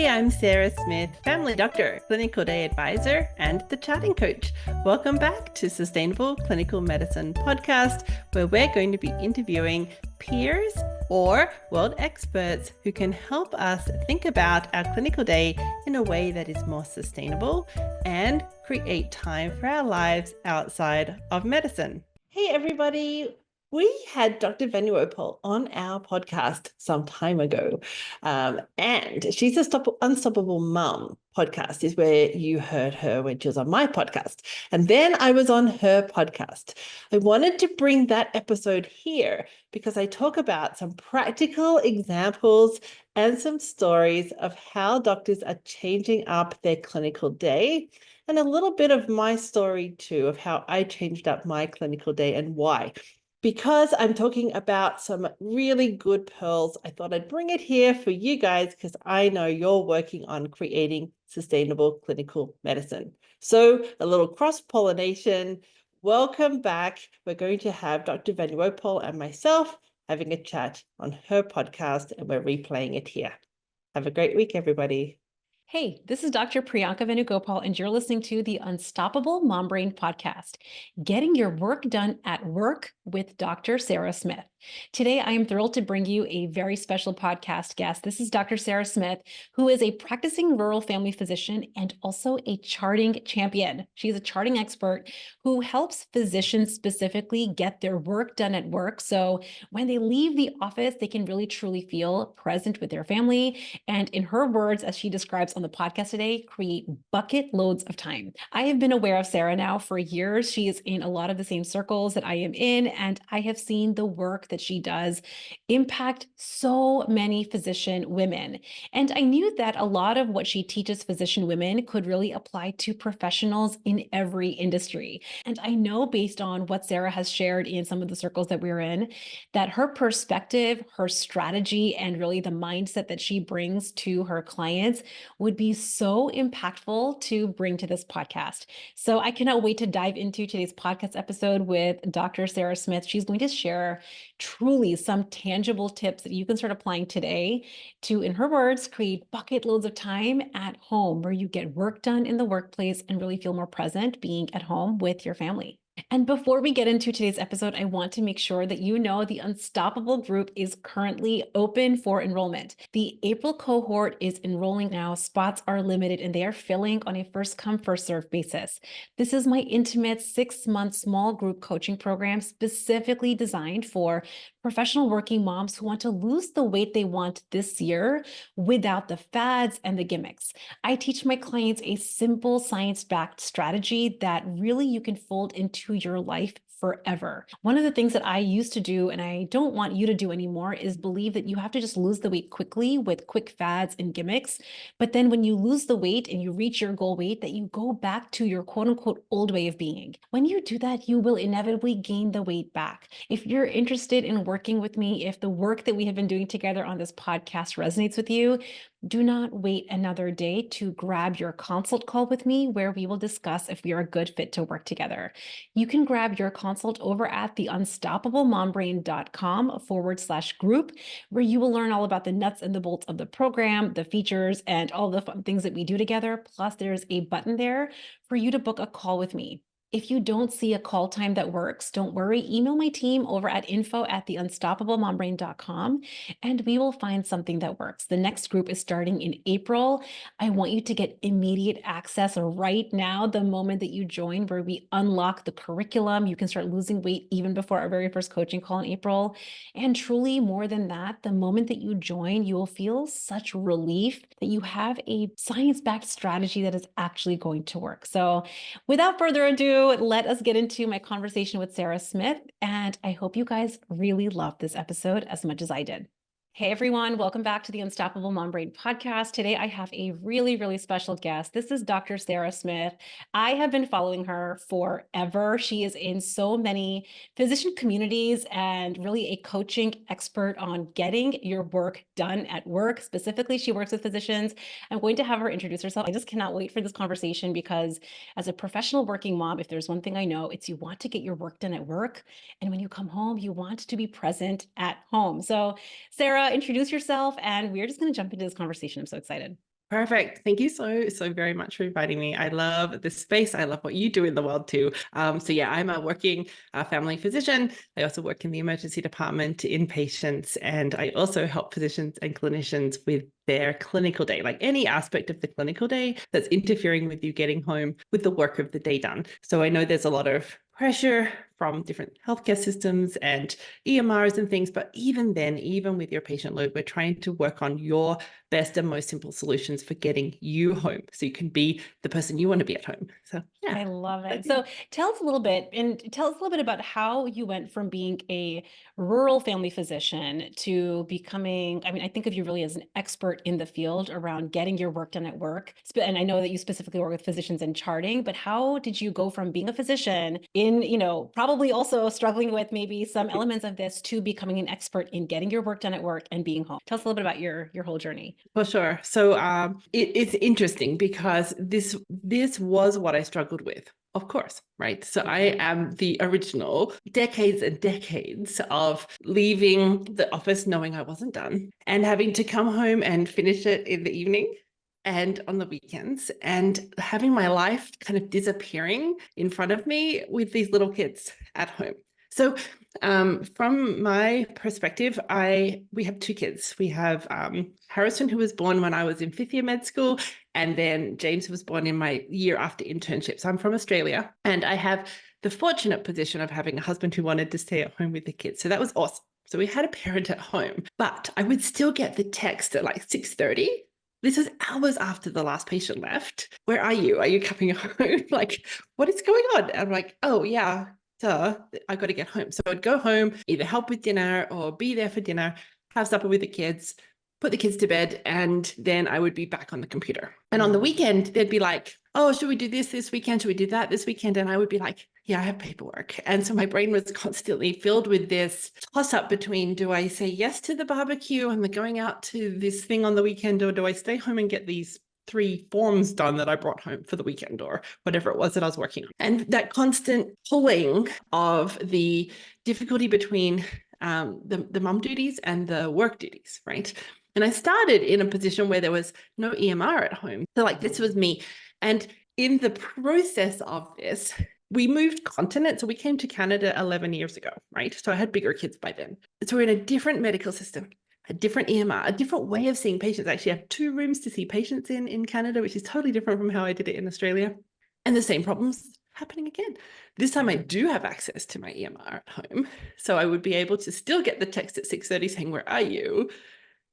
Hey, I'm Sarah Smith, family doctor, clinical day advisor, and the chatting coach. Welcome back to Sustainable Clinical Medicine podcast, where we're going to be interviewing peers or world experts who can help us think about our clinical day in a way that is more sustainable and create time for our lives outside of medicine. Hey, everybody. We had Dr. Venugopal on our podcast some time ago, and she's a Unstoppable Mum podcast is where you heard her when she was on my podcast. And then I was on her podcast. I wanted to bring that episode here because I talk about some practical examples and some stories of how doctors are changing up their clinical day, and a little bit of my story too, of how I changed up my clinical day and why. Because I'm talking about some really good pearls, I thought I'd bring it here for you guys because I know you're working on creating sustainable clinical medicine. So a little cross-pollination. Welcome back. We're going to have Dr. Venugopal and myself having a chat on her podcast, and we're replaying it here. Have a great week, everybody. Hey, this is Dr. Priyanka Venugopal, and you're listening to the Unstoppable Mom Brain podcast, getting your work done at work with Dr. Sarah Smith. Today, I am thrilled to bring you a very special podcast guest. This is Dr. Sarah Smith, who is a practicing rural family physician and also a charting champion. She's a charting expert who helps physicians specifically get their work done at work. So when they leave the office, they can really truly feel present with their family. And in her words, as she describes on the podcast today, create bucket loads of time. I have been aware of Sarah now for years. She is in a lot of the same circles that I am in, and I have seen the work that she does impact so many physician women. And I knew that a lot of what she teaches physician women could really apply to professionals in every industry. And I know based on what Sarah has shared in some of the circles that we're in, that her perspective, her strategy, and really the mindset that she brings to her clients would be so impactful to bring to this podcast. So I cannot wait to dive into today's podcast episode with Dr. Sarah Smith. She's going to share truly some tangible tips that you can start applying today to, in her words, create bucket loads of time at home where you get work done in the workplace and really feel more present being at home with your family. And before we get into today's episode, I want to make sure that you know the Unstoppable group is currently open for enrollment. The April cohort is enrolling now. Spots are limited and they are filling on a first come, first serve basis. This is my intimate 6-month small group coaching program specifically designed for professional working moms who want to lose the weight they want this year without the fads and the gimmicks. I teach my clients a simple science-backed strategy that really you can fold into your life forever. One of the things that I used to do, and I don't want you to do anymore, is believe that you have to just lose the weight quickly with quick fads and gimmicks. But then when you lose the weight and you reach your goal weight, that you go back to your quote unquote old way of being. When you do that, you will inevitably gain the weight back. If you're interested in working with me, if the work that we have been doing together on this podcast resonates with you, do not wait another day to grab your consult call with me where we will discuss if we are a good fit to work together. You can grab your consult over at the unstoppablemombrain.com/group, where you will learn all about the nuts and the bolts of the program, the features, and all the fun things that we do together. Plus, there's a button there for you to book a call with me. If you don't see a call time that works, don't worry. Email my team over at info@theunstoppablemombrain.com and we will find something that works. The next group is starting in April. I want you to get immediate access right now, the moment that you join, where we unlock the curriculum. You can start losing weight even before our very first coaching call in April. And truly, more than that, the moment that you join, you will feel such relief that you have a science-backed strategy that is actually going to work. So without further ado, let us get into my conversation with Sarah Smith, and I hope you guys really love this episode as much as I did. Hey everyone, welcome back to the Unstoppable Mom Brain podcast. Today I have a really, really special guest. This is Dr. Sarah Smith. I have been following her forever. She is in so many physician communities and really a coaching expert on getting your work done at work. Specifically, she works with physicians. I'm going to have her introduce herself. I just cannot wait for this conversation because as a professional working mom, if there's one thing I know, it's you want to get your work done at work. And when you come home, you want to be present at home. So Sarah, introduce yourself, and we're just going to jump into this conversation. I'm so excited. Perfect. Thank you so very much for inviting me. I love this space. I love what you do in the world too. So yeah, I'm a working family physician. I also work in the emergency department in patients, and I also help physicians and clinicians with their clinical day, like any aspect of the clinical day that's interfering with you getting home with the work of the day done. So I know there's a lot of pressure from different healthcare systems and EMRs and things, but even then, even with your patient load, we're trying to work on your best and most simple solutions for getting you home so you can be the person you want to be at home. So yeah. I love it. So tell us a little bit about how you went from being a rural family physician to becoming, I mean, I think of you really as an expert in the field around getting your work done at work. And I know that you specifically work with physicians in charting, but how did you go from being a physician in, probably also struggling with maybe some elements of this to becoming an expert in getting your work done at work and being home? Tell us a little bit about your whole journey. For sure. So it's interesting because this was what I struggled with, of course, right? So I am the original decades and decades of leaving the office knowing I wasn't done and having to come home and finish it in the evening and on the weekends, and having my life kind of disappearing in front of me with these little kids at home. So from my perspective, we have two kids. We have Harrison, who was born when I was in 5th year med school, and then James, who was born in my year after internship. So I'm from Australia, and I have the fortunate position of having a husband who wanted to stay at home with the kids. So that was awesome. So we had a parent at home, but I would still get the text at like 6:30. This is hours after the last patient left. Where are you? Are you coming home? Like, what is going on? And I'm like, oh yeah, duh, I got to get home. So I'd go home, either help with dinner or be there for dinner, have supper with the kids, put the kids to bed, and then I would be back on the computer. And on the weekend, they'd be like, oh, should we do this weekend? Should we do that this weekend? And I would be like, yeah, I have paperwork. And so my brain was constantly filled with this toss up between, do I say yes to the barbecue and the going out to this thing on the weekend, or do I stay home and get these 3 forms done that I brought home for the weekend, or whatever it was that I was working on? And that constant pulling of the difficulty between the mum duties and the work duties, right? And I started in a position where there was no EMR at home. So like this was me. And in the process of this, we moved continents. So we came to Canada 11 years ago, right? So I had bigger kids by then. So we're in a different medical system, a different EMR, a different way of seeing patients. I actually have 2 rooms to see patients in Canada, which is totally different from how I did it in Australia. And the same problems happening again. This time I do have access to my EMR at home. So I would be able to still get the text at 6:30 saying, where are you?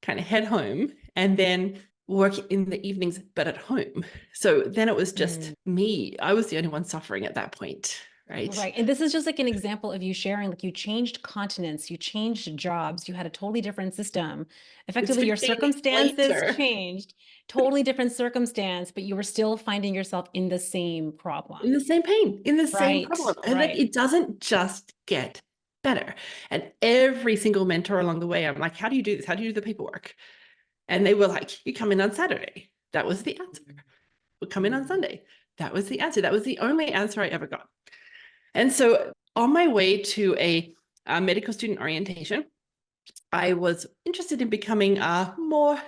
Kind of head home and then work in the evenings, but at home. So then it was just me. I was the only one suffering at that point. Right. Right. And this is just like an example of you sharing, like you changed continents, you changed jobs, you had a totally different system. Effectively, your circumstances changed, totally different circumstance, but you were still finding yourself in the same problem. In the same pain, in the same problem. And then it doesn't just get better. And every single mentor along the way, I'm like, how do you do this? How do you do the paperwork? And they were like, you come in on Saturday. That was the answer. We'll come in on Sunday. That was the answer. That was the only answer I ever got. And so on my way to a medical student orientation, I was interested in becoming a more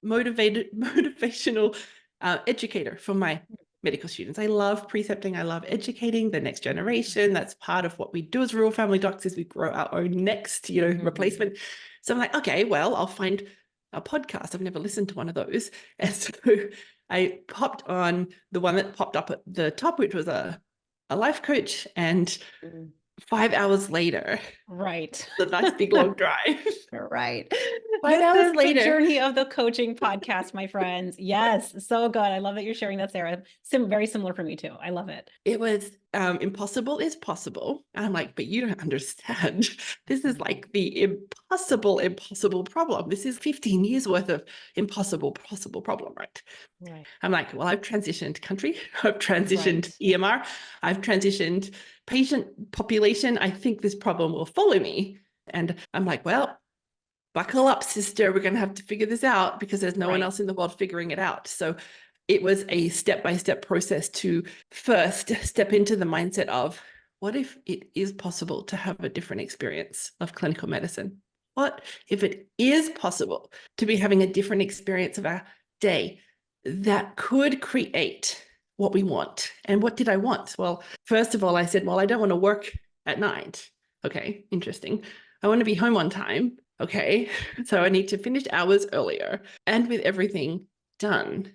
motivational educator for my medical students. I love precepting. I love educating the next generation. That's part of what we do as rural family docs, is we grow our own next, replacement. So I'm like, okay, well, I'll find a podcast. I've never listened to one of those. And so I popped on the one that popped up at the top, which was a life coach. And 5 hours later, the nice big long drive. 5 hours later, the journey of the coaching podcast, my friends. Yes, so good. I love that you're sharing that, Sarah. Very similar for me too. I love it. It was impossible is possible. And I'm like, but you don't understand. This is like the impossible problem. This is 15 years worth of possible problem, right? I'm like, well, I've transitioned country. I've transitioned EMR. I've transitioned patient population. I think this problem will follow me. And I'm like, well, buckle up, sister. We're going to have to figure this out, because there's no one else in the world figuring it out. So it was a step-by-step process to first step into the mindset of, what if it is possible to have a different experience of clinical medicine? What if it is possible to be having a different experience of our day that could create what we want. And what did I want? Well, first of all, I said, well, I don't want to work at night. Okay, interesting. I want to be home on time. Okay, so I need to finish hours earlier and with everything done.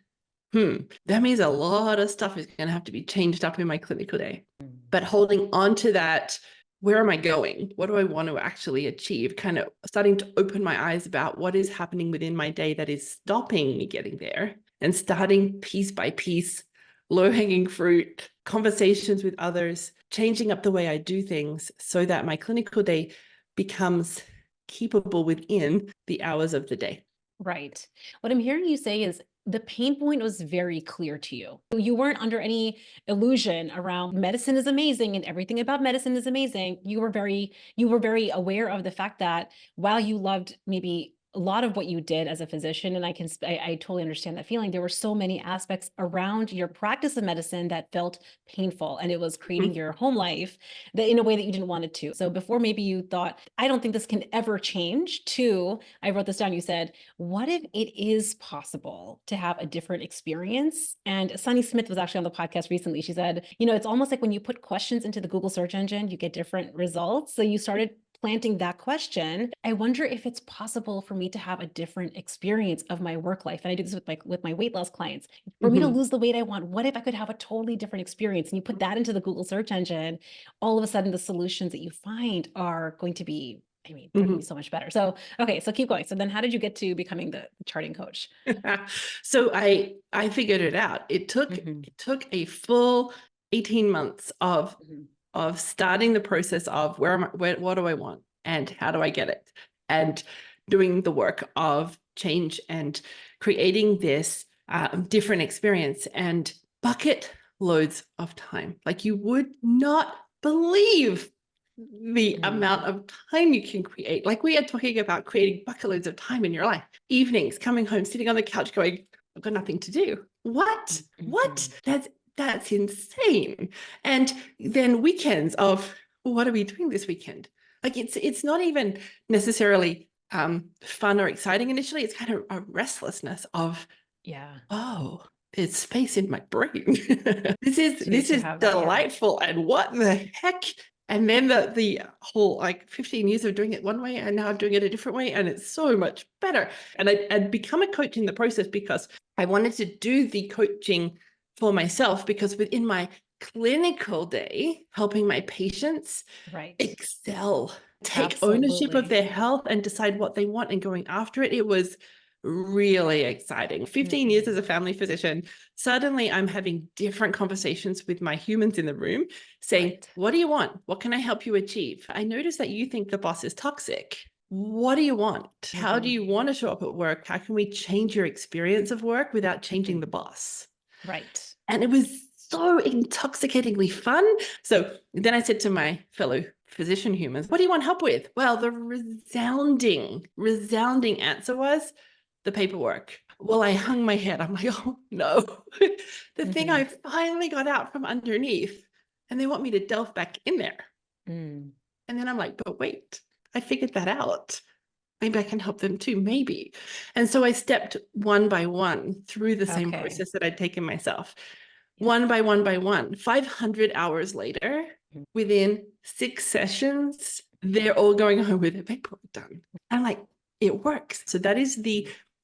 That means a lot of stuff is going to have to be changed up in my clinical day. But holding on to that, where am I going? What do I want to actually achieve? Kind of starting to open my eyes about what is happening within my day that is stopping me getting there, and starting piece by piece, low-hanging fruit, conversations with others, changing up the way I do things so that my clinical day becomes keepable within the hours of the day. Right. What I'm hearing you say is the pain point was very clear to you. You weren't under any illusion around medicine is amazing and everything about medicine is amazing. You were very aware of the fact that while you loved maybe a lot of what you did as a physician, and I totally understand that feeling, there were so many aspects around your practice of medicine that felt painful, and it was creating your home life that in a way that you didn't want it to. So before maybe you thought, I don't think this can ever change, to, I wrote this down, you said, what if it is possible to have a different experience? And Sunny Smith was actually on the podcast recently. She said, it's almost like when you put questions into the Google search engine, you get different results. So you started planting that question. I wonder if it's possible for me to have a different experience of my work life. And I do this with my weight loss clients. For me to lose the weight I want, what if I could have a totally different experience? And you put that into the Google search engine, all of a sudden the solutions that you find are going to be, they're going to be so much better. So, okay, so keep going. So then how did you get to becoming the charting coach? So I figured it out. It took a full 18 months of starting the process of what do I want and how do I get it, and doing the work of change and creating this different experience, and bucket loads of time. Like, you would not believe the amount of time you can create. Like, we are talking about creating bucket loads of time in your life. Evenings, coming home, sitting on the couch going, I've got nothing to do. What? That's insane. And then weekends of, what are we doing this weekend? Like, it's not even necessarily fun or exciting initially. It's kind of a restlessness of, oh, there's space in my brain. This is delightful. And what the heck? And then the whole, like, 15 years of doing it one way, and now I'm doing it a different way, and it's so much better. And I'd become a coach in the process because I wanted to do the coaching for myself, because within my clinical day, helping my patients excel, take ownership of their health and decide what they want and going after it, it was really exciting. 15 years as a family physician, suddenly I'm having different conversations with my humans in the room saying, what do you want? What can I help you achieve? I notice that you think the boss is toxic. What do you want? How do you want to show up at work? How can we change your experience of work without changing the boss? Right. And it was so intoxicatingly fun. So then I said to my fellow physician humans, what do you want help with? Well, the resounding answer was the paperwork. Well, I hung my head. I'm like, oh no, the thing I finally got out from underneath, and they want me to delve back in there. And then I'm like, but wait, I figured that out. Maybe I can help them too, maybe. And so I stepped one by one through the same process that I'd taken myself. One by one, 500 hours later, within 6 sessions, they're all going home with their paperwork done. I'm like, it works. So that is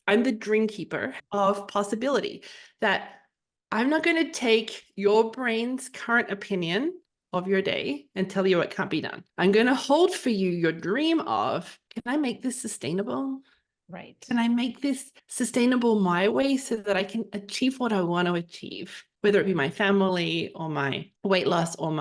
I'm the dream keeper of possibility, that I'm not going to take your brain's current opinion of your day and tell you it can't be done. I'm going to hold for you your dream of, can I make this sustainable? Right. Can I make this sustainable my way so that I can achieve what I want to achieve, whether it be my family or my weight loss or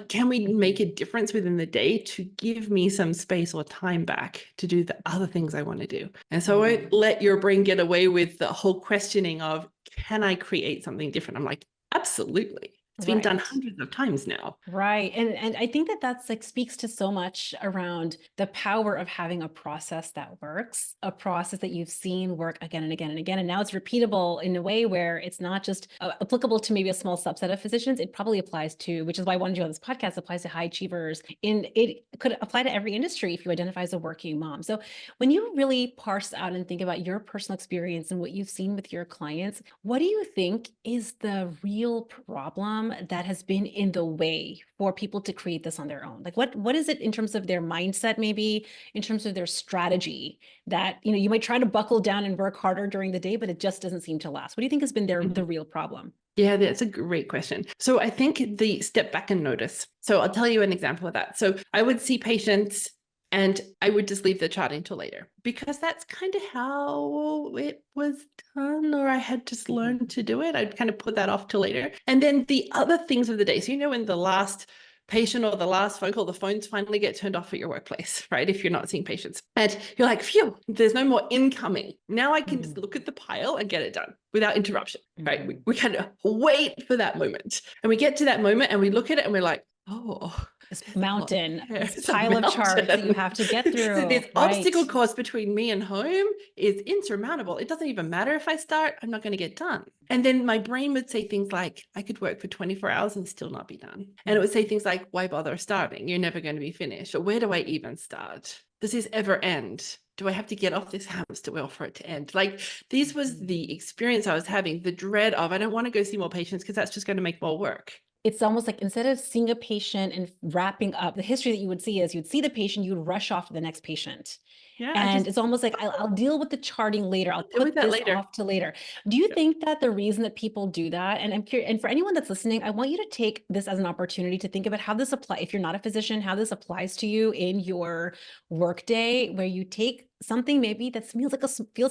can we make a difference within the day to give me some space or time back to do the other things I want to do? And so I won't let your brain get away with the whole questioning of, can I create something different? I'm like, absolutely. It's been done Right. hundreds of times now. Right. And I think that that's like speaks to so much around the power of having a process that works, a process that you've seen work again and again and again. And now it's repeatable in a way where it's not just applicable to maybe a small subset of physicians. It probably applies to, which is why I wanted you on this podcast, applies to high achievers. It could apply to every industry if you identify as a working mom. So when you really parse out and think about your personal experience and what you've seen with your clients, what do you think is the real problem that has been in the way for people to create this on their own? Like what is it in terms of their mindset, maybe in terms of their strategy that, you might try to buckle down and work harder during the day, but it just doesn't seem to last? What do you think has been the real problem? Yeah, that's a great question. So I think the step back and notice. So I'll tell you an example of that. So I would see patients and I would just leave the charting till later because that's kind of how it was done, or I had just learned to do it. I'd kind of put that off till later. And then the other things of the day. So, when the last patient or the last phone call, the phones finally get turned off at your workplace, right? If you're not seeing patients and you're like, phew, there's no more incoming. Now I can just look at the pile and get it done without interruption, right? We kind of wait for that moment and we get to that moment and we look at it and we're like, oh, this mountain, this it's a pile of charts that you mountain. have to get through. So this right. obstacle course between me and home is insurmountable. It doesn't even matter if I start, I'm not going to get done. And then my brain would say things like, I could work for 24 hours and still not be done. And it would say things like, why bother starting? You're never going to be finished. Or where do I even start? Does this ever end? Do I have to get off this hamster wheel for it to end? Like, this was the experience I was having, the dread of, I don't want to go see more patients because that's just going to make more work. It's almost like instead of seeing a patient and wrapping up, the history that you would see is you'd see the patient, you would rush off to the next patient. Yeah, and it's almost like I'll deal with the charting later. I'll put this off to later. Do you think that the reason that people do that, and I'm curious, and for anyone that's listening, I want you to take this as an opportunity to think about how this applies, if you're not a physician, how this applies to you in your workday, where you take something maybe that feels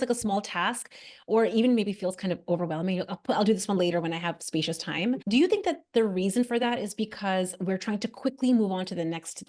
like a small task, or even maybe feels kind of overwhelming. I'll do this one later when I have spacious time. Do you think that the reason for that is because we're trying to quickly move on to the next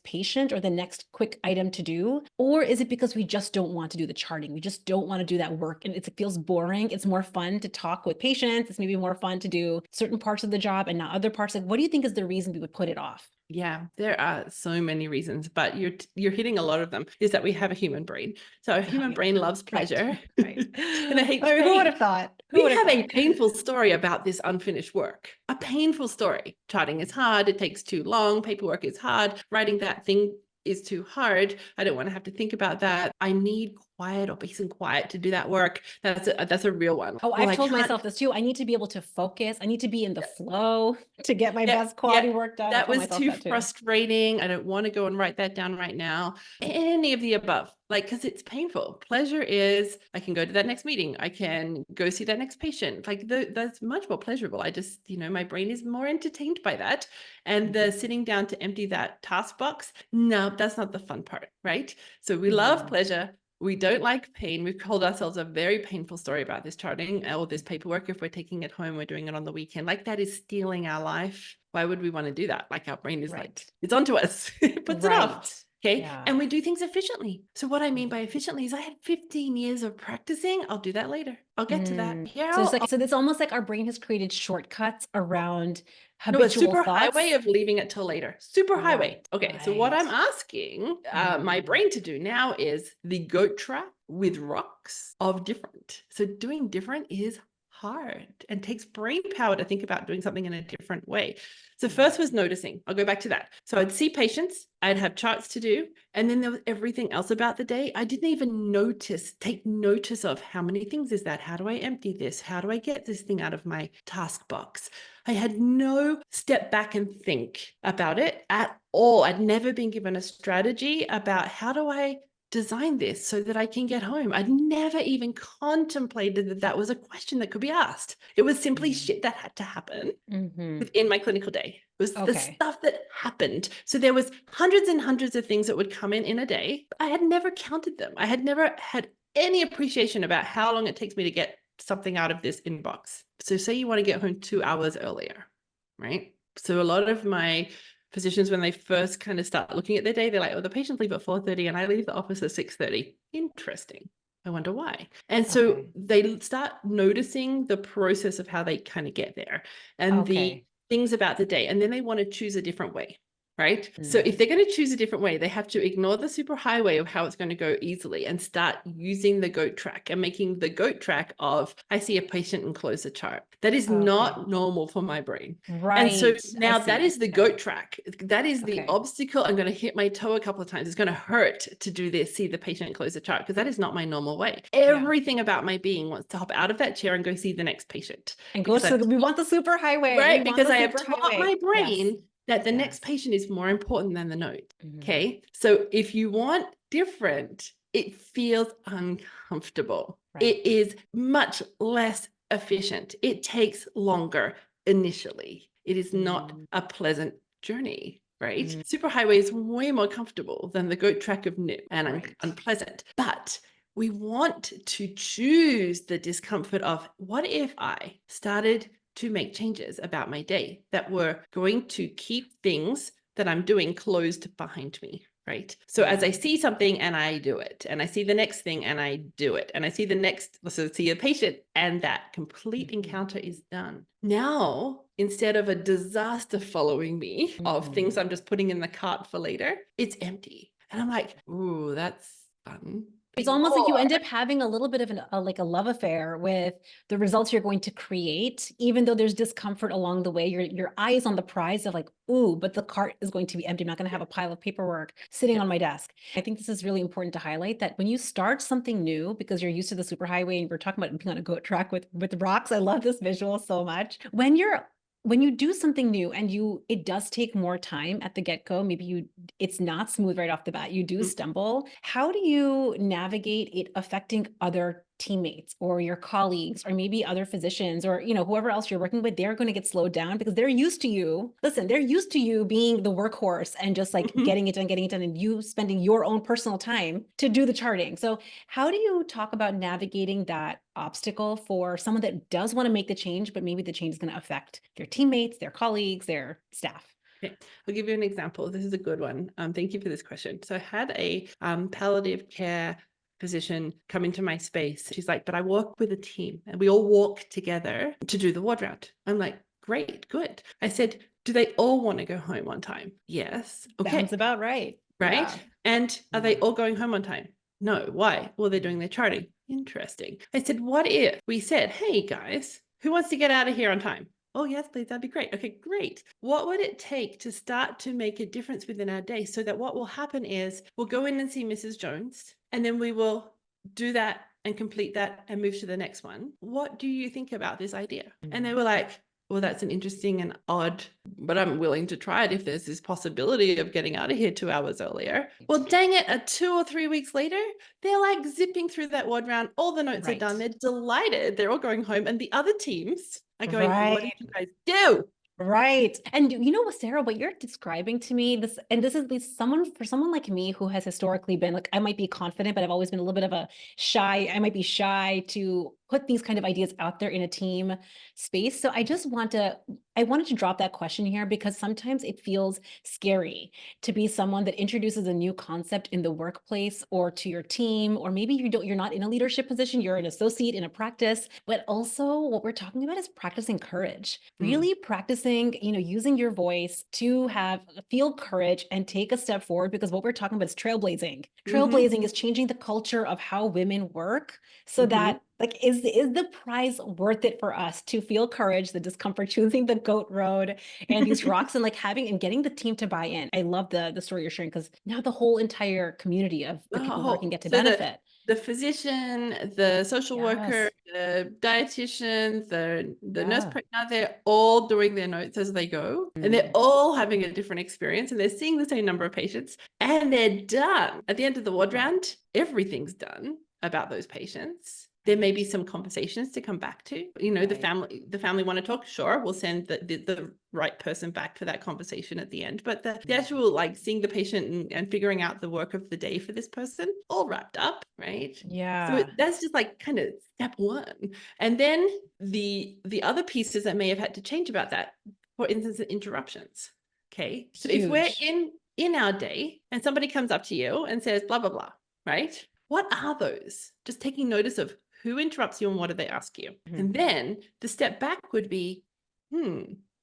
patient or the next quick item to do? Or is it because we just don't want to do the charting? We just don't want to do that work and it feels boring. It's more fun to talk with patients. It's maybe more fun to do certain parts of the job and not other parts. Like, what do you think is the reason we would put it off? Yeah, there are so many reasons, but you're hitting a lot of them, is that we have a human brain. So our human brain loves pleasure. Right. And I hate Who would have thought? We have a painful story about this unfinished work. A painful story. Charting is hard. It takes too long. Paperwork is hard. Writing that thing is too hard. I don't want to have to think about that. I need quiet or peace and quiet to do that work. That's a real one. Oh, I've told myself this too. I need to be able to focus. I need to be in the flow to get my best quality work done. That was too frustrating. I don't want to go and write that down right now. Any of the above, because it's painful. Pleasure is, I can go to that next meeting. I can go see that next patient. That's much more pleasurable. I just, my brain is more entertained by that. And the sitting down to empty that task box, no, that's not the fun part, right? So we love pleasure. We don't like pain. We've told ourselves a very painful story about this charting or this paperwork. If we're taking it home, we're doing it on the weekend. That is stealing our life. Why would we want to do that? Our brain is it's onto us. It puts it off. Okay. Yeah. And we do things efficiently. So what I mean by efficiently is I had 15 years of practicing. I'll do that later. I'll get to that. Yeah. So it's almost like our brain has created shortcuts around habitual thoughts. Super highway of leaving it till later. Super highway. Okay. So what I'm asking my brain to do now is the goat track with rocks of different. So doing different is hard and takes brain power to think about doing something in a different way. So first was noticing. I'll go back to that. So I'd see patients, I'd have charts to do, and then there was everything else about the day. I didn't even take notice of how many things is that? How do I empty this? How do I get this thing out of my task box? I had no step back and think about it at all. I'd never been given a strategy about how do I design this so that I can get home. I'd never even contemplated that that was a question that could be asked. It was simply shit that had to happen within my clinical day. It was the stuff that happened. So there was hundreds and hundreds of things that would come in a day. I had never counted them. I had never had any appreciation about how long it takes me to get something out of this inbox. So say you want to get home 2 hours earlier, right? So a lot of my physicians, when they first kind of start looking at their day, they're like, oh, the patients leave at 4:30 and I leave the office at 6:30. Interesting. I wonder why. And so they start noticing the process of how they kind of get there. And the things about the day, and then they want to choose a different way. Right. So if they're going to choose a different way, they have to ignore the superhighway of how it's going to go easily and start using the goat track and making the goat track of, I see a patient and close the chart. That is not normal for my brain. Right. And so now that is the goat track. That is the obstacle. I'm going to hit my toe a couple of times. It's going to hurt to do this, see the patient close the chart, because that is not my normal way. Everything about my being wants to hop out of that chair and go see the next patient. And go to, we want the superhighway. Right. Because I have taught my brain that the next patient is more important than the note. Okay. So if you want different, it feels uncomfortable. It is much less efficient. It takes longer initially. It is not a pleasant journey. Right. Superhighway is way more comfortable than the goat track of new and unpleasant. But we want to choose the discomfort of, what if I started to make changes about my day that were going to keep things that I'm doing closed behind me, right? So as I see something and I do it, and I see the next thing and I do it, and I see the next, so see a patient, and that complete encounter is done. Now, instead of a disaster following me of things I'm just putting in the cart for later, it's empty. And I'm like, ooh, that's fun. It's almost like you end up having a little bit of a love affair with the results you're going to create, even though there's discomfort along the way. Your eye is on the prize of like, ooh, but the cart is going to be empty. I'm not going to have a pile of paperwork sitting on my desk. I think this is really important to highlight, that when you start something new, because you're used to the superhighway, and we're talking about being on a goat track with rocks. I love this visual so much. When you do something new and it does take more time at the get-go, maybe it's not smooth right off the bat, you do stumble. How do you navigate it affecting other teammates or your colleagues or maybe other physicians or, whoever else you're working with? They're going to get slowed down because they're used to you. Listen, they're used to you being the workhorse and just like getting it done, and you spending your own personal time to do the charting. So how do you talk about navigating that obstacle for someone that does want to make the change, but maybe the change is going to affect their teammates, their colleagues, their staff? Okay. I'll give you an example. This is a good one. Thank you for this question. So I had a palliative care physician come into my space. She's like, but I work with a team and we all walk together to do the ward round. I'm like, great, good. I said, do they all want to go home on time? Yes. Okay. Sounds about right. Right. Yeah. And are they all going home on time? No. Why? Well, they're doing their charting. Interesting. I said, what if we said, hey guys, who wants to get out of here on time? Oh, yes, please. That'd be great. Okay, great. What would it take to start to make a difference within our day so that what will happen is we'll go in and see Mrs. Jones, and then we will do that and complete that and move to the next one. What do you think about this idea? And they were like, well, that's an interesting and odd, but I'm willing to try it if there's this possibility of getting out of here 2 hours earlier. Well, dang it, 2 or 3 weeks later, they're like zipping through that ward round. All the notes are done. They're delighted. They're all going home. And the other teams are going, what did you guys do? Right. And Sarah, what you're describing to me, this is for someone like me who has historically been like, I might be confident, but I've always been a little bit of I might be shy to put these kind of ideas out there in a team space. So I wanted to drop that question here because sometimes it feels scary to be someone that introduces a new concept in the workplace or to your team, or maybe you're not in a leadership position, you're an associate in a practice, but also what we're talking about is practicing courage, really practicing, using your voice to feel courage and take a step forward, because what we're talking about is trailblazing. Trailblazing is changing the culture of how women work so that is the prize worth it for us to feel courage, the discomfort, choosing the goat road and these rocks and getting the team to buy in. I love the story you're sharing, because now the whole entire community of the people working get to benefit. The physician, the social worker, the dietitian, the nurse practitioner, they're all doing their notes as they go, and they're all having a different experience, and they're seeing the same number of patients, and they're done. At the end of the ward round, everything's done about those patients. There may be some conversations to come back to. The family want to talk. Sure, we'll send the right person back for that conversation at the end. But the actual seeing the patient and figuring out the work of the day for this person, all wrapped up, right? Yeah. So that's just kind of step one. And then the other pieces that may have had to change about that, for instance, the interruptions. Okay. So if we're in our day and somebody comes up to you and says, blah, blah, blah, right? What are those? Just taking notice of who interrupts you and what do they ask you? And then the step back would be,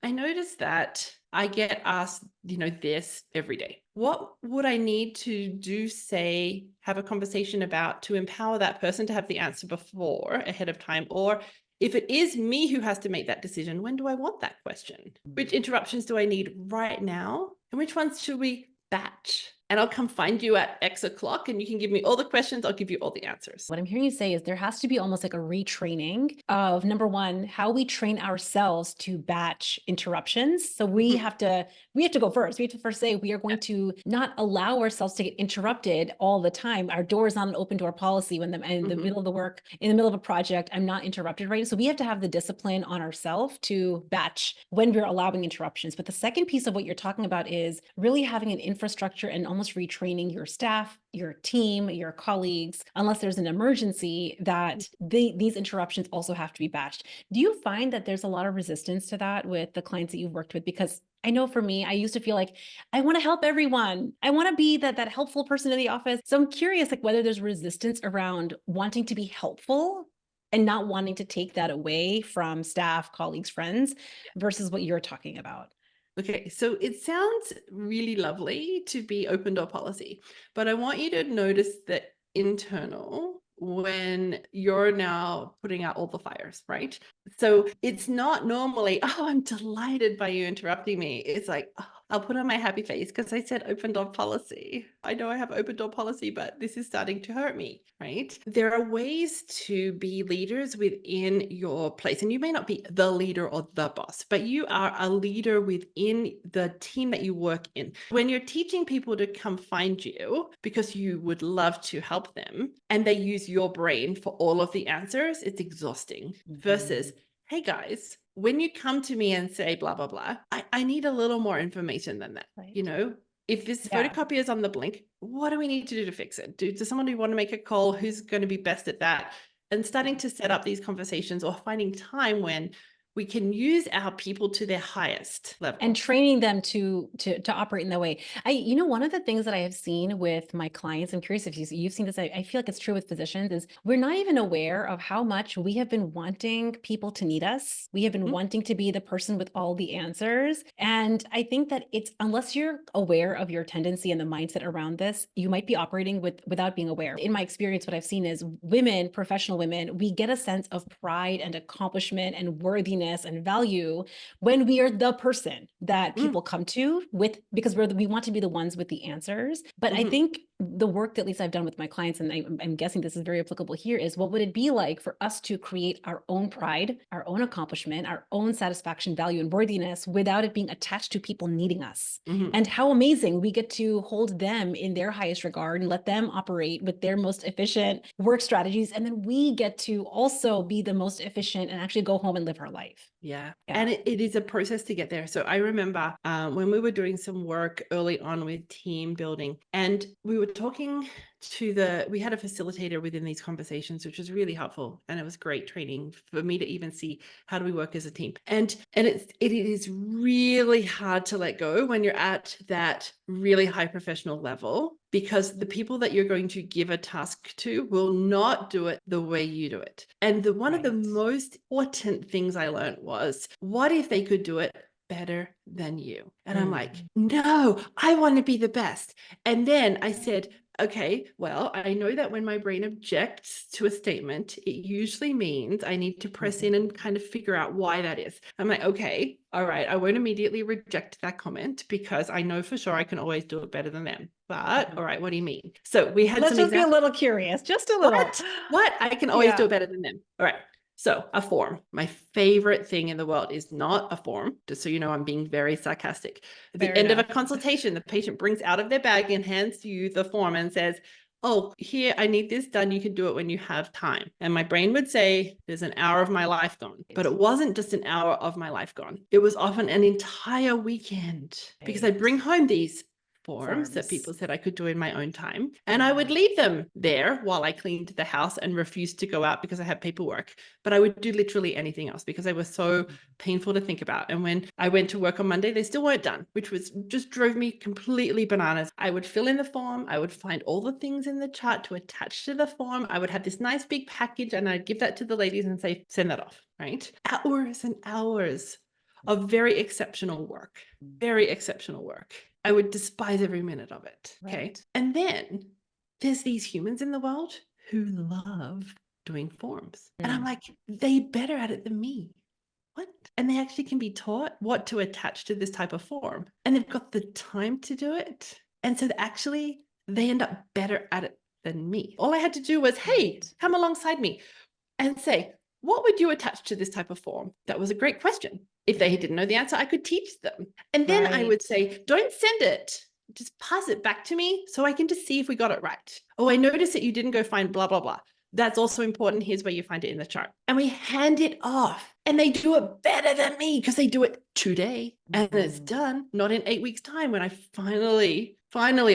I noticed that I get asked, this every day. What would I need to do, say, have a conversation about to empower that person to have the answer before ahead of time? Or if it is me who has to make that decision, when do I want that question? Which interruptions do I need right now? And which ones should we batch? And I'll come find you at X o'clock and you can give me all the questions. I'll give you all the answers. What I'm hearing you say is there has to be almost like a retraining of, number one, how we train ourselves to batch interruptions. So we have to go first. We have to first say we are going to not allow ourselves to get interrupted all the time. Our door is not an open door policy when in the middle of the work, in the middle of a project, I'm not interrupted, right? So we have to have the discipline on ourselves to batch when we're allowing interruptions. But the second piece of what you're talking about is really having an infrastructure and almost retraining your staff, your team, your colleagues, unless there's an emergency, that these interruptions also have to be batched. Do you find that there's a lot of resistance to that with the clients that you've worked with? Because I know for me, I used to feel like I want to help everyone. I want to be that helpful person in the office. So I'm curious, like, whether there's resistance around wanting to be helpful and not wanting to take that away from staff, colleagues, friends, versus what you're talking about. Okay, so it sounds really lovely to be open door policy, but I want you to notice the internal when you're now putting out all the fires, right? So it's not normally, oh, I'm delighted by you interrupting me. It's like, oh, I'll put on my happy face because I said open door policy. I know I have open door policy, but this is starting to hurt me, right? There are ways to be leaders within your place. And you may not be the leader or the boss, but you are a leader within the team that you work in. When you're teaching people to come find you because you would love to help them and they use your brain for all of the answers, it's exhausting versus, hey guys, when you come to me and say blah, blah, blah, I need a little more information than that. Right. If this photocopy is on the blink, what do we need to do to fix it? Does someone who want to make a call, who's going to be best at that? And starting to set up these conversations or finding time when we can use our people to their highest level. And training them to operate in that way. One of the things that I have seen with my clients, I'm curious if you've seen this, I feel like it's true with physicians, is we're not even aware of how much we have been wanting people to need us. We have been wanting to be the person with all the answers. And I think that it's, unless you're aware of your tendency and the mindset around this, you might be operating without being aware. In my experience, what I've seen is women, professional women, we get a sense of pride and accomplishment and worthiness and value when we are the person that people come to with, because we want to be the ones with the answers. But I think the work that at least I've done with my clients, and I'm guessing this is very applicable here, is what would it be like for us to create our own pride, our own accomplishment, our own satisfaction, value, and worthiness without it being attached to people needing us? And how amazing we get to hold them in their highest regard and let them operate with their most efficient work strategies. And then we get to also be the most efficient and actually go home and live our life. Yeah. And it is a process to get there. So I remember when we were doing some work early on with team building, and we were talking to we had a facilitator within these conversations, which was really helpful. And it was great training for me to even see how do we work as a team. And it is really hard to let go when you're at that really high professional level, because the people that you're going to give a task to will not do it the way you do it. And one of the most important things I learned was, what if they could do it better than you? And I'm like, no, I want to be the best. And then I said, okay, well, I know that when my brain objects to a statement, it usually means I need to press in and kind of figure out why that is. I'm like, okay, all right, I won't immediately reject that comment because I know for sure I can always do it better than them. But all right, what do you mean? So we had Let's just be a little curious, just a little. What? I can always do it better than them. All right. So a form, my favorite thing in the world is not a form, just so you know, I'm being very sarcastic. At the end of a consultation, the patient brings out of their bag and hands you the form and says, oh, here, I need this done. You can do it when you have time. And my brain would say, there's an hour of my life gone. But it wasn't just an hour of my life gone. It was often an entire weekend because I bring home these forms that people said I could do in my own time. And I would leave them there while I cleaned the house and refused to go out because I had paperwork. But I would do literally anything else because they were so painful to think about. And when I went to work on Monday, they still weren't done, which was just drove me completely bananas. I would fill in the form. I would find all the things in the chart to attach to the form. I would have this nice big package and I'd give that to the ladies and say, send that off, right? Hours and hours of very exceptional work, very exceptional work. I would despise every minute of it. Okay. Right. And then there's these humans in the world who love doing forms. And I'm like, they better at it than me. What? And they actually can be taught what to attach to this type of form. And they've got the time to do it. And so actually they end up better at it than me. All I had to do was, hey, come alongside me and say, what would you attach to this type of form? That was a great question. If they didn't know the answer, I could teach them. And then I would say, don't send it. Just pass it back to me so I can just see if we got it right. Oh, I noticed that you didn't go find blah, blah, blah. That's also important. Here's where you find it in the chart. And we hand it off. And they do it better than me because they do it today. And it's done, not in 8 weeks' time when I finally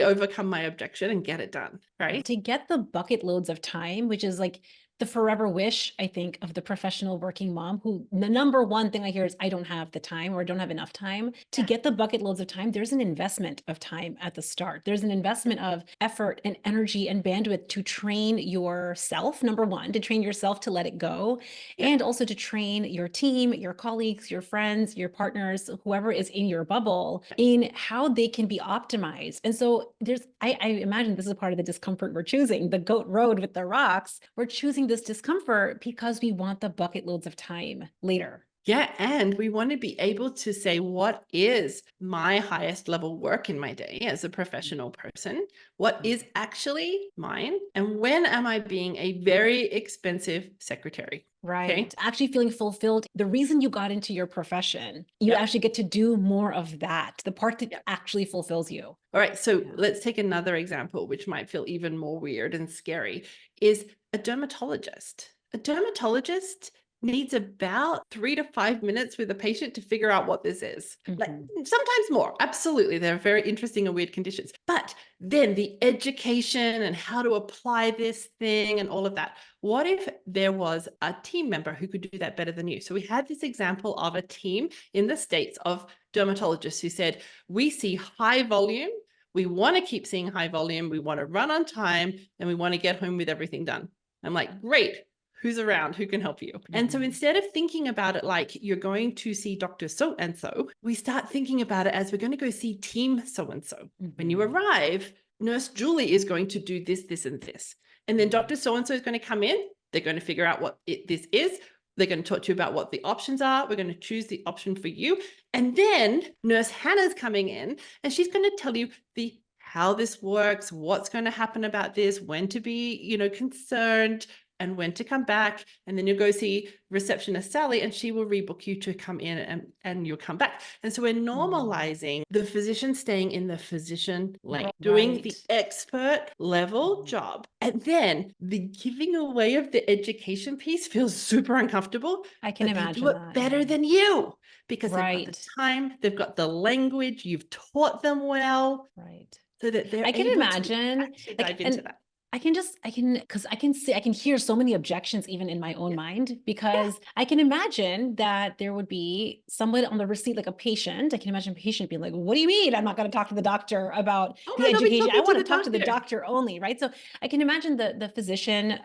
overcome my objection and get it done. Right. To get the bucket loads of time, which is like the forever wish, I think, of the professional working mom, who the number one thing I hear is I don't have the time or I don't have enough time. To get the bucket loads of time, there's an investment of time at the start. There's an investment of effort and energy and bandwidth to train yourself, number one, to train yourself to let it go, and also to train your team, your colleagues, your friends, your partners, whoever is in your bubble, in how they can be optimized. And so I imagine this is part of the discomfort we're choosing, the goat road with the rocks. We're choosing this discomfort because we want the bucket loads of time later. Yeah. And we want to be able to say, what is my highest level work in my day as a professional person? What is actually mine? And when am I being a very expensive secretary? Right. Okay. Actually feeling fulfilled. The reason you got into your profession, you actually get to do more of that, the part that actually fulfills you. All right. So let's take another example, which might feel even more weird and scary, is a dermatologist. A dermatologist needs about 3 to 5 minutes with a patient to figure out what this is. Like sometimes more. Absolutely. They're very interesting and weird conditions. But then the education and how to apply this thing and all of that. What if there was a team member who could do that better than you? So we had this example of a team in the States of dermatologists who said, we see high volume. We want to keep seeing high volume. We want to run on time and we want to get home with everything done. I'm like, great. Who's around? Who can help you? And so instead of thinking about it like you're going to see Dr. So-and-so, we start thinking about it as we're going to go see team so-and-so. When you arrive, Nurse Julie is going to do this, this, and this. And then Dr. So-and-so is going to come in. They're going to figure out what this is. They're going to talk to you about what the options are. We're going to choose the option for you. And then Nurse Hannah's coming in and she's going to tell you how this works, what's going to happen about this, when to be, concerned, and when to come back. And then you'll go see receptionist Sally and she will rebook you to come in and you'll come back. And so we're normalizing the physician staying in the physician lane, doing the expert level job. And then the giving away of the education piece feels super uncomfortable. I can imagine they do it better than you because they've got the time, they've got the language, you've taught them well. Right. So that they're I can able imagine to dive into that. I can hear so many objections even in my own mind, because I can imagine that there would be someone on the receipt, like a patient. I can imagine a patient being like, what do you mean? I'm not going to talk to the doctor about the education. I want to talk to the doctor only. Right. So I can imagine the physician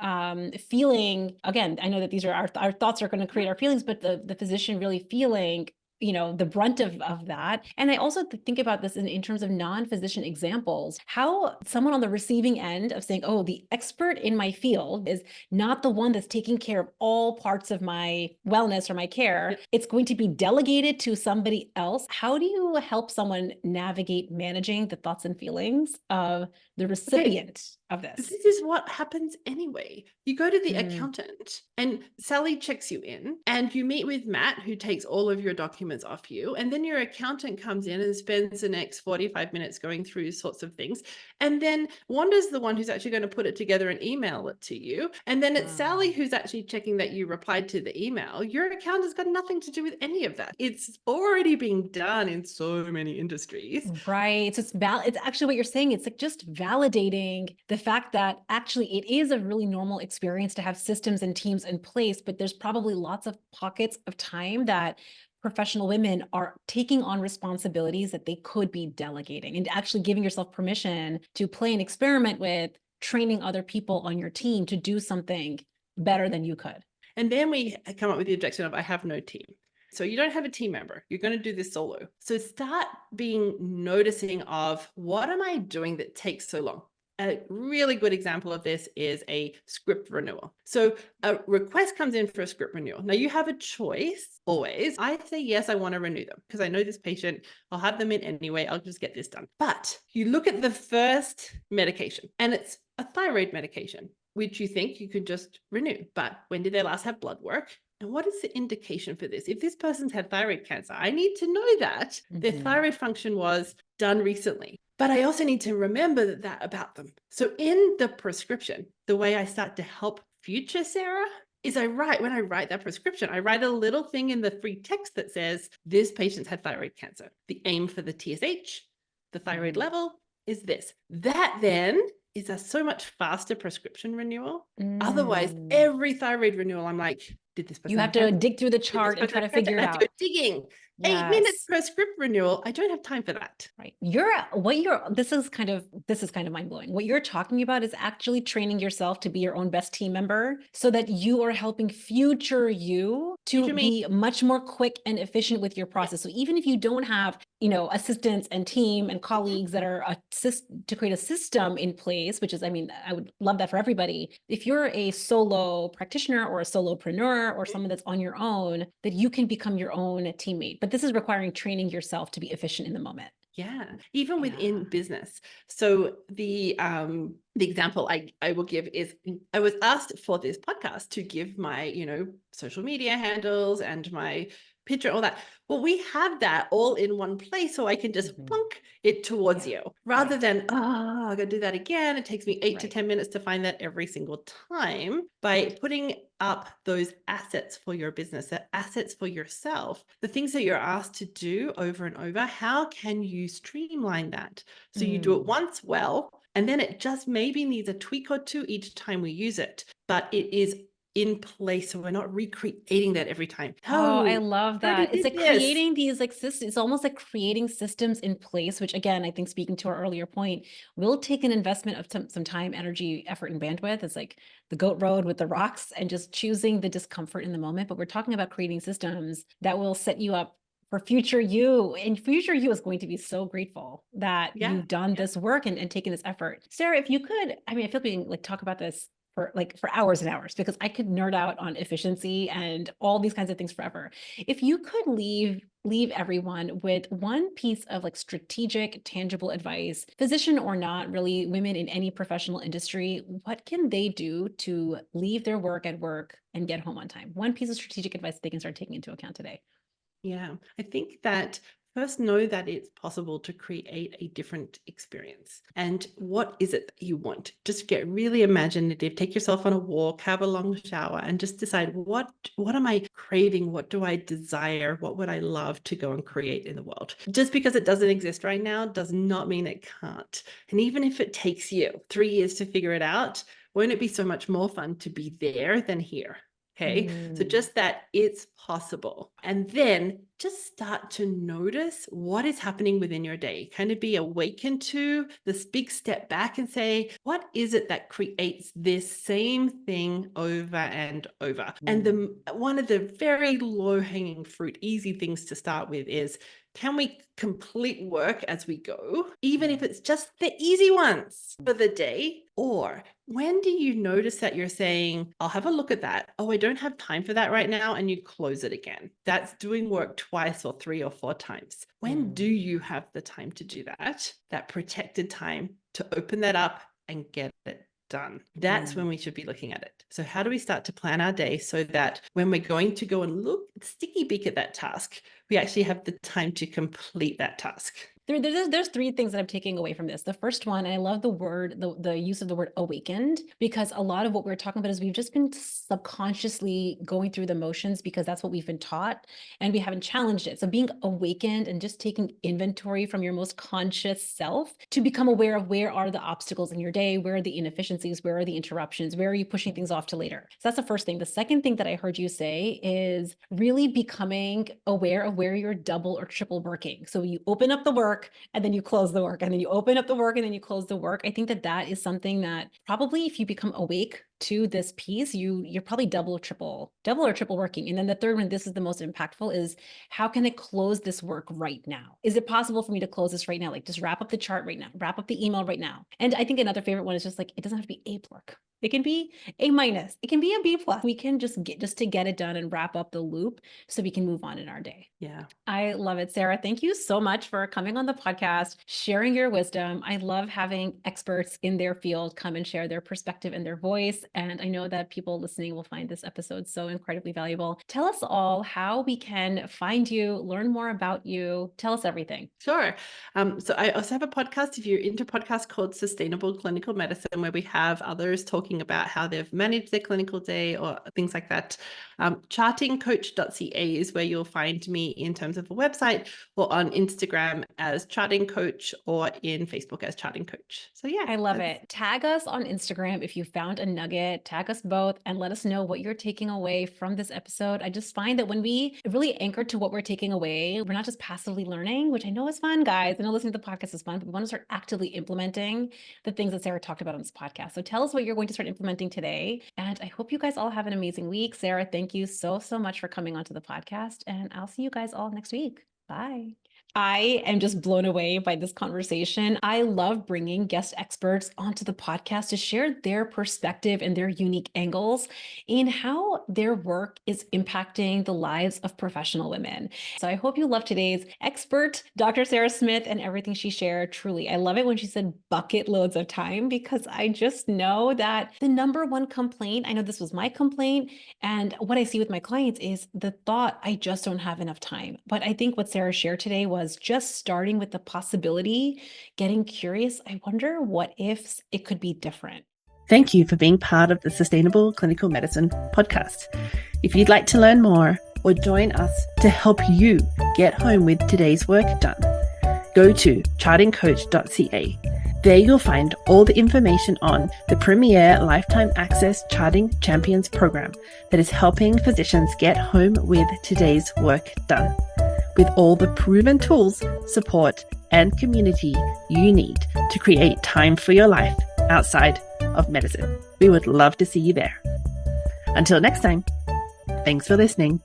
feeling, again, I know that these are our thoughts are going to create our feelings, but the physician really feeling the brunt of that. And I also think about this in terms of non-physician examples, how someone on the receiving end of saying, oh, the expert in my field is not the one that's taking care of all parts of my wellness or my care. It's going to be delegated to somebody else. How do you help someone navigate managing the thoughts and feelings of the recipient of this? This is what happens anyway. You go to the accountant and Sally checks you in and you meet with Matt, who takes all of your documents off you. And then your accountant comes in and spends the next 45 minutes going through sorts of things. And then Wanda's the one who's actually going to put it together and email it to you. And then it's Sally who's actually checking that you replied to the email. Your accountant's got nothing to do with any of that. It's already being done in so many industries. Right. So it's actually what you're saying. It's like just validating the fact that actually it is a really normal experience to have systems and teams in place, but there's probably lots of pockets of time that professional women are taking on responsibilities that they could be delegating, and actually giving yourself permission to play and experiment with training other people on your team to do something better than you could. And then we come up with the objection of, I have no team. So you don't have a team member. You're going to do this solo. So start being noticing of what am I doing that takes so long? A really good example of this is a script renewal. So a request comes in for a script renewal. Now you have a choice always. I say, yes, I want to renew them because I know this patient, I'll have them in anyway. I'll just get this done. But you look at the first medication and it's a thyroid medication, which you think you could just renew. But when did they last have blood work? And what is the indication for this? If this person's had thyroid cancer, I need to know that their thyroid function was done recently. But I also need to remember that about them. So in the prescription, the way I start to help future Sarah is when I write that prescription, I write a little thing in the free text that says, this patient's had thyroid cancer. The aim for the TSH, the thyroid level is this. That then is a so much faster prescription renewal. Otherwise, every thyroid renewal, I'm like, did this person you have to dig through the chart and try to figure it out. I have to go digging. Yes. 8 minutes per script renewal. I don't have time for that. Right. This is kind of mind blowing. What you're talking about is actually training yourself to be your own best team member so that you are helping future you to be much more quick and efficient with your process. So even if you don't have, assistants and team and colleagues that are to create a system in place, which is, I would love that for everybody. If you're a solo practitioner or a solopreneur or someone that's on your own, that you can become your own teammate. But this is requiring training yourself to be efficient in the moment. Yeah, even within business. So the example I will give is I was asked for this podcast to give my, social media handles and my picture, all that. Well, we have that all in one place, so I can just plunk it towards you rather than, I gotta do that again. It takes me 8 to 10 minutes to find that every single time. By putting up those assets for your business, the assets for yourself, the things that you're asked to do over and over, how can you streamline that? So you do it once well, and then it just maybe needs a tweak or two each time we use it, but it is in place, so we're not recreating that every time. Oh, I love that. It's like creating these systems. It's almost like creating systems in place, which again, I think speaking to our earlier point, will take an investment of some time, energy, effort, and bandwidth. It's like the goat road with the rocks and just choosing the discomfort in the moment. But we're talking about creating systems that will set you up for future you, and future you is going to be so grateful that you've done this work and taken this effort. Sarah, if you could, I feel being talk about this for hours and hours, because I could nerd out on efficiency and all these kinds of things forever. If you could leave everyone with one piece of strategic, tangible advice, physician or not, really women in any professional industry, what can they do to leave their work at work and get home on time? One piece of strategic advice they can start taking into account today. Yeah, I think that first know that it's possible to create a different experience. And what is it that you want? Just get really imaginative, take yourself on a walk, have a long shower, and just decide what am I craving? What do I desire? What would I love to go and create in the world? Just because it doesn't exist right now does not mean it can't. And even if it takes you 3 years to figure it out, won't it be so much more fun to be there than here? Okay, so just that it's possible. And then just start to notice what is happening within your day. Kind of be awakened to this big step back and say, what is it that creates this same thing over and over? And one of the very low-hanging fruit, easy things to start with is, can we complete work as we go, even if it's just the easy ones for the day? Or when do you notice that you're saying, I'll have a look at that. Oh, I don't have time for that right now. And you close it again. That's doing work twice or 3 or 4 times. When do you have the time to do that? That protected time to open that up and get it done. That's when we should be looking at it. So how do we start to plan our day so that when we're going to go and look sticky beak at that task, we actually have the time to complete that task? There's 3 things that I'm taking away from this. The first one, and I love the use of the word awakened, because a lot of what we're talking about is we've just been subconsciously going through the motions because that's what we've been taught and we haven't challenged it. So being awakened and just taking inventory from your most conscious self to become aware of where are the obstacles in your day, where are the inefficiencies, where are the interruptions, where are you pushing things off to later? So that's the first thing. The second thing that I heard you say is really becoming aware of where you're double or triple working. So you open up the work, work and then you close the work, and then you open up the work and then you close the work. I think that that is something that probably if you become awake to this piece, you're probably double or triple working. And then the third one, this is the most impactful, is how can I close this work right now? Is it possible for me to close this right now? Like just wrap up the chart right now, wrap up the email right now. And I think another favorite one is just like, it doesn't have to be A work. It can be A minus. It can be a B plus. We can just to get it done and wrap up the loop so we can move on in our day. Yeah. I love it. Sarah, thank you so much for coming on the podcast, sharing your wisdom. I love having experts in their field come and share their perspective and their voice. And I know that people listening will find this episode so incredibly valuable. Tell us all how we can find you, learn more about you. Tell us everything. Sure. So I also have a podcast, if you're into podcasts, called Sustainable Clinical Medicine, where we have others talking about how they've managed their clinical day or things like that. Chartingcoach.ca is where you'll find me in terms of a website, or on Instagram as Charting Coach, or in Facebook as Charting Coach. So yeah. I love it. Tag us on Instagram if you found a nugget, tag us both and let us know what you're taking away from this episode. I just find that when we really anchor to what we're taking away, we're not just passively learning, which I know is fun, guys. I know listening to the podcast is fun, but we want to start actively implementing the things that Sarah talked about on this podcast. So tell us what you're going to start implementing today. And I hope you guys all have an amazing week. Sarah, thank you so much for coming onto the podcast, and I'll see you guys all next week. Bye. I am just blown away by this conversation. I love bringing guest experts onto the podcast to share their perspective and their unique angles in how their work is impacting the lives of professional women. So I hope you love today's expert, Dr. Sarah Smith, and everything she shared. Truly, I love it when she said bucket loads of time, because I just know that the number one complaint, I know this was my complaint, and what I see with my clients is the thought, I just don't have enough time. But I think what Sarah shared today was just starting with the possibility, getting curious. I wonder what if it could be different. Thank you for being part of the Sustainable Clinical Medicine podcast. If you'd like to learn more or join us to help you get home with today's work done, go to chartingcoach.ca. There you'll find all the information on the premier Lifetime Access Charting Champions program that is helping physicians get home with today's work done, with all the proven tools, support, and community you need to create time for your life outside of medicine. We would love to see you there. Until next time, thanks for listening.